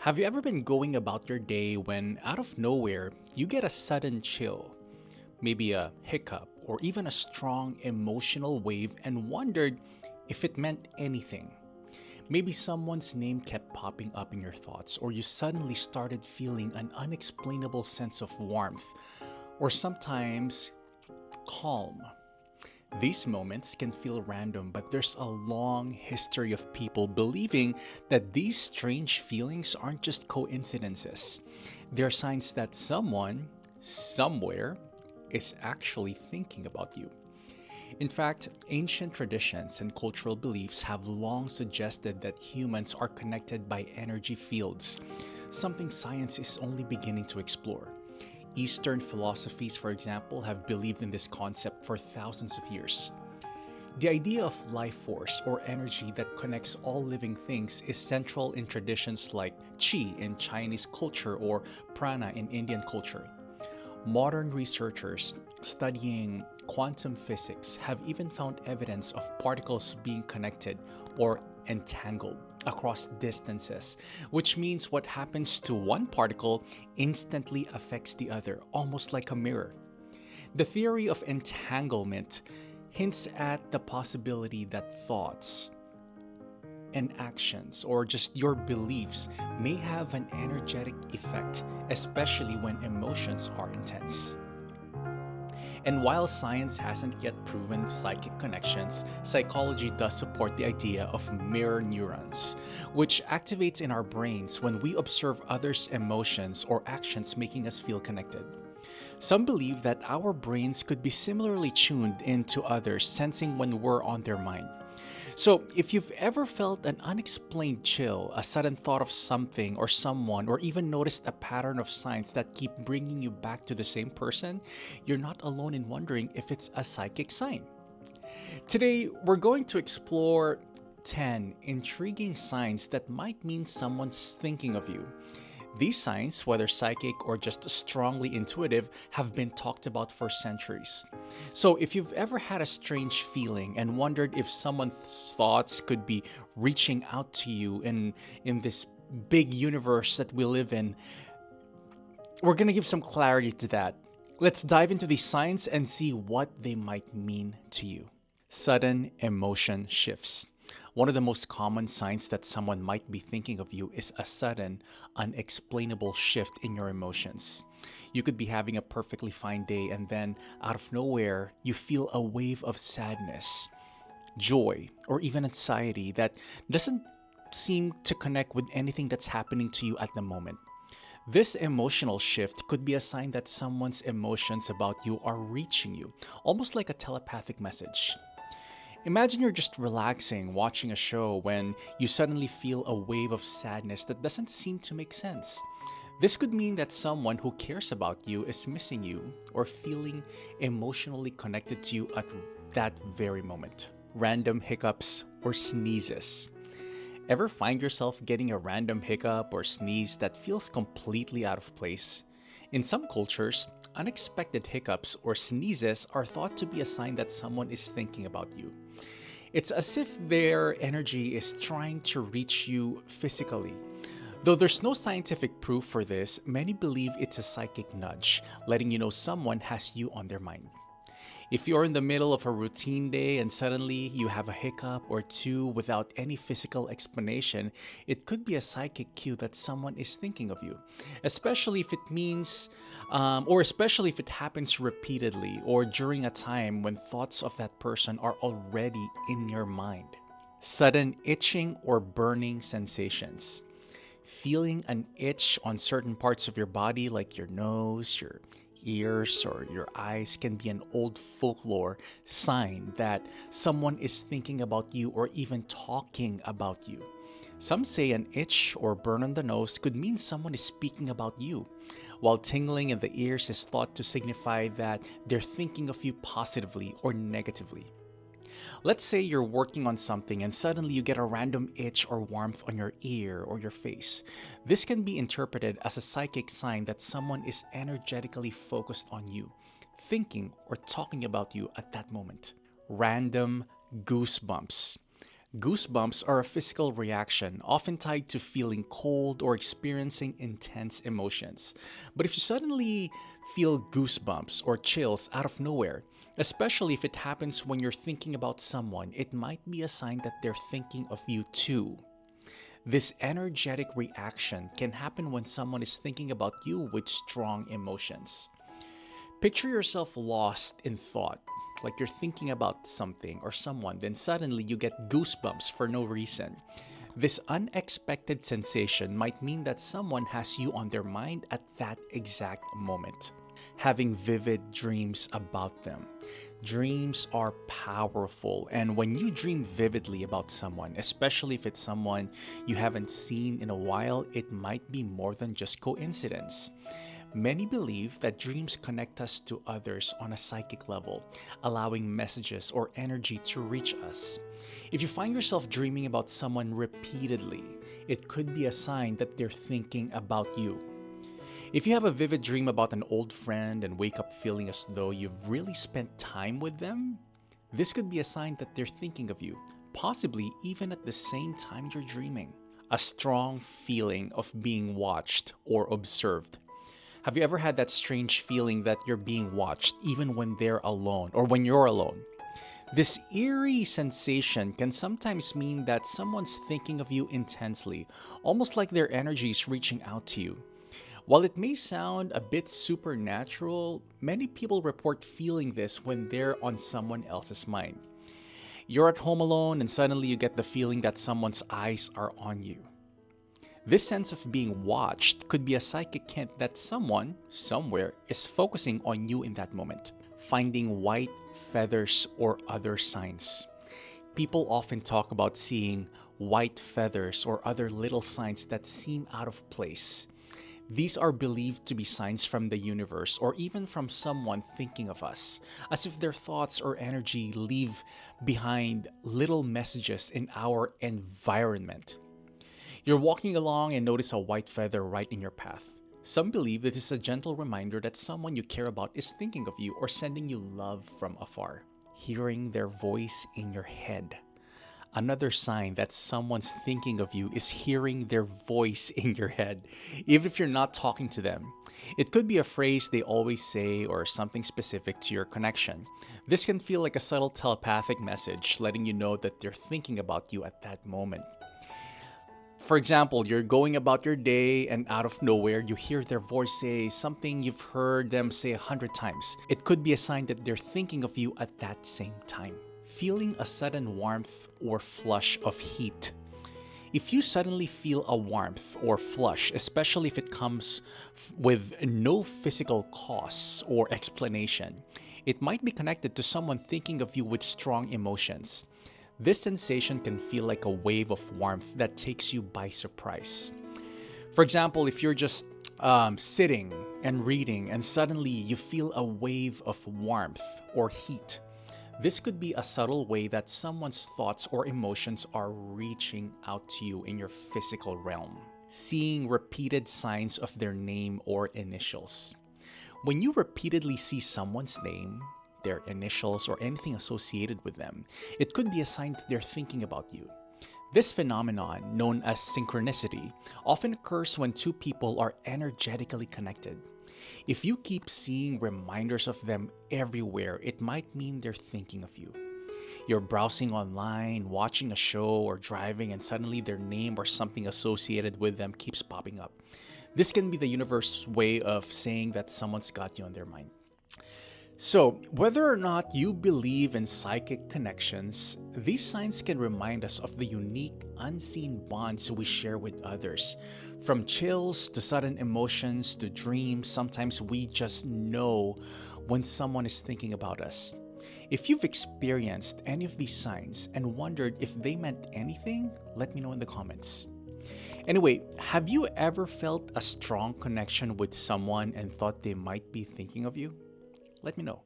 Have you ever been going about your day when, out of nowhere, you get a sudden chill, maybe a hiccup, or even a strong emotional wave and wondered if it meant anything? Maybe someone's name kept popping up in your thoughts, or you suddenly started feeling an unexplainable sense of warmth, or sometimes calm. These moments can feel random, but there's a long history of people believing that these strange feelings aren't just coincidences. They're signs that someone, somewhere, is actually thinking about you. In fact, ancient traditions and cultural beliefs have long suggested that humans are connected by energy fields, something science is only beginning to explore. Eastern philosophies, for example, have believed in this concept for thousands of years. The idea of life force or energy that connects all living things is central in traditions like Qi in Chinese culture or Prana in Indian culture. Modern researchers studying quantum physics have even found evidence of particles being connected or entangled across distances, which means what happens to one particle instantly affects the other, almost like a mirror. The theory of entanglement hints at the possibility that thoughts and actions, or just your beliefs, may have an energetic effect, especially when emotions are intense. And while science hasn't yet proven psychic connections, psychology does support the idea of mirror neurons, which activates in our brains when we observe others' emotions or actions, making us feel connected. Some believe that our brains could be similarly tuned into others, sensing when we're on their mind. So, if you've ever felt an unexplained chill, a sudden thought of something or someone, or even noticed a pattern of signs that keep bringing you back to the same person, you're not alone in wondering if it's a psychic sign. Today, we're going to explore 10 intriguing signs that might mean someone's thinking of you. These signs, whether psychic or just strongly intuitive, have been talked about for centuries. So, if you've ever had a strange feeling and wondered if someone's thoughts could be reaching out to you in this big universe that we live in, we're going to give some clarity to that. Let's dive into these signs and see what they might mean to you. Sudden emotion shifts. One of the most common signs that someone might be thinking of you is a sudden, unexplainable shift in your emotions. You could be having a perfectly fine day, and then, out of nowhere, you feel a wave of sadness, joy, or even anxiety that doesn't seem to connect with anything that's happening to you at the moment. This emotional shift could be a sign that someone's emotions about you are reaching you, almost like a telepathic message. Imagine you're just relaxing, watching a show when you suddenly feel a wave of sadness that doesn't seem to make sense. This could mean that someone who cares about you is missing you or feeling emotionally connected to you at that very moment. Random hiccups or sneezes. Ever find yourself getting a random hiccup or sneeze that feels completely out of place? In some cultures, unexpected hiccups or sneezes are thought to be a sign that someone is thinking about you. It's as if their energy is trying to reach you physically. Though there's no scientific proof for this, many believe it's a psychic nudge, letting you know someone has you on their mind. If you're in the middle of a routine day and suddenly you have a hiccup or two without any physical explanation, it could be a psychic cue that someone is thinking of you, especially if it means, or especially if it happens repeatedly or during a time when thoughts of that person are already in your mind. Sudden itching or burning sensations. Feeling an itch on certain parts of your body, like your nose, your ears, or your eyes, can be an old folklore sign that someone is thinking about you or even talking about you. Some say an itch or burn on the nose could mean someone is speaking about you, while tingling in the ears is thought to signify that they're thinking of you positively or negatively. Let's say you're working on something and suddenly you get a random itch or warmth on your ear or your face. This can be interpreted as a psychic sign that someone is energetically focused on you, thinking or talking about you at that moment. Random goosebumps. Goosebumps are a physical reaction, often tied to feeling cold or experiencing intense emotions. But if you suddenly feel goosebumps or chills out of nowhere, especially if it happens when you're thinking about someone, it might be a sign that they're thinking of you too. This energetic reaction can happen when someone is thinking about you with strong emotions. Picture yourself lost in thought, like you're thinking about something or someone, then suddenly you get goosebumps for no reason. This unexpected sensation might mean that someone has you on their mind at that exact moment. Having vivid dreams about them. Dreams are powerful, and when you dream vividly about someone, especially if it's someone you haven't seen in a while, it might be more than just coincidence. Many believe that dreams connect us to others on a psychic level, allowing messages or energy to reach us. If you find yourself dreaming about someone repeatedly, it could be a sign that they're thinking about you. If you have a vivid dream about an old friend and wake up feeling as though you've really spent time with them, this could be a sign that they're thinking of you, possibly even at the same time you're dreaming. A strong feeling of being watched or observed. Have you ever had that strange feeling that you're being watched even when they're alone or when you're alone? This eerie sensation can sometimes mean that someone's thinking of you intensely, almost like their energy is reaching out to you. While it may sound a bit supernatural, many people report feeling this when they're on someone else's mind. You're at home alone and suddenly you get the feeling that someone's eyes are on you. This sense of being watched could be a psychic hint that someone, somewhere, is focusing on you in that moment. Finding white feathers or other signs. People often talk about seeing white feathers or other little signs that seem out of place. These are believed to be signs from the universe or even from someone thinking of us, as if their thoughts or energy leave behind little messages in our environment. You're walking along and notice a white feather right in your path. Some believe that it's a gentle reminder that someone you care about is thinking of you or sending you love from afar. Hearing their voice in your head. Another sign that someone's thinking of you is hearing their voice in your head, even if you're not talking to them. It could be a phrase they always say or something specific to your connection. This can feel like a subtle telepathic message letting you know that they're thinking about you at that moment. For example, you're going about your day and out of nowhere, you hear their voice say something you've heard them say 100 times. It could be a sign that they're thinking of you at that same time. Feeling a sudden warmth or flush of heat. If you suddenly feel a warmth or flush, especially if it comes with no physical cause or explanation, it might be connected to someone thinking of you with strong emotions. This sensation can feel like a wave of warmth that takes you by surprise. For example, if you're just sitting and reading and suddenly you feel a wave of warmth or heat, this could be a subtle way that someone's thoughts or emotions are reaching out to you in your physical realm. Seeing repeated signs of their name or initials. When you repeatedly see someone's name, their initials, or anything associated with them, it could be a sign that they're thinking about you. This phenomenon, known as synchronicity, often occurs when two people are energetically connected. If you keep seeing reminders of them everywhere, it might mean they're thinking of you. You're browsing online, watching a show, or driving, and suddenly their name or something associated with them keeps popping up. This can be the universe's way of saying that someone's got you on their mind. So, whether or not you believe in psychic connections, these signs can remind us of the unique, unseen bonds we share with others. From chills to sudden emotions to dreams, sometimes we just know when someone is thinking about us. If you've experienced any of these signs and wondered if they meant anything, let me know in the comments. Anyway, have you ever felt a strong connection with someone and thought they might be thinking of you? Let me know.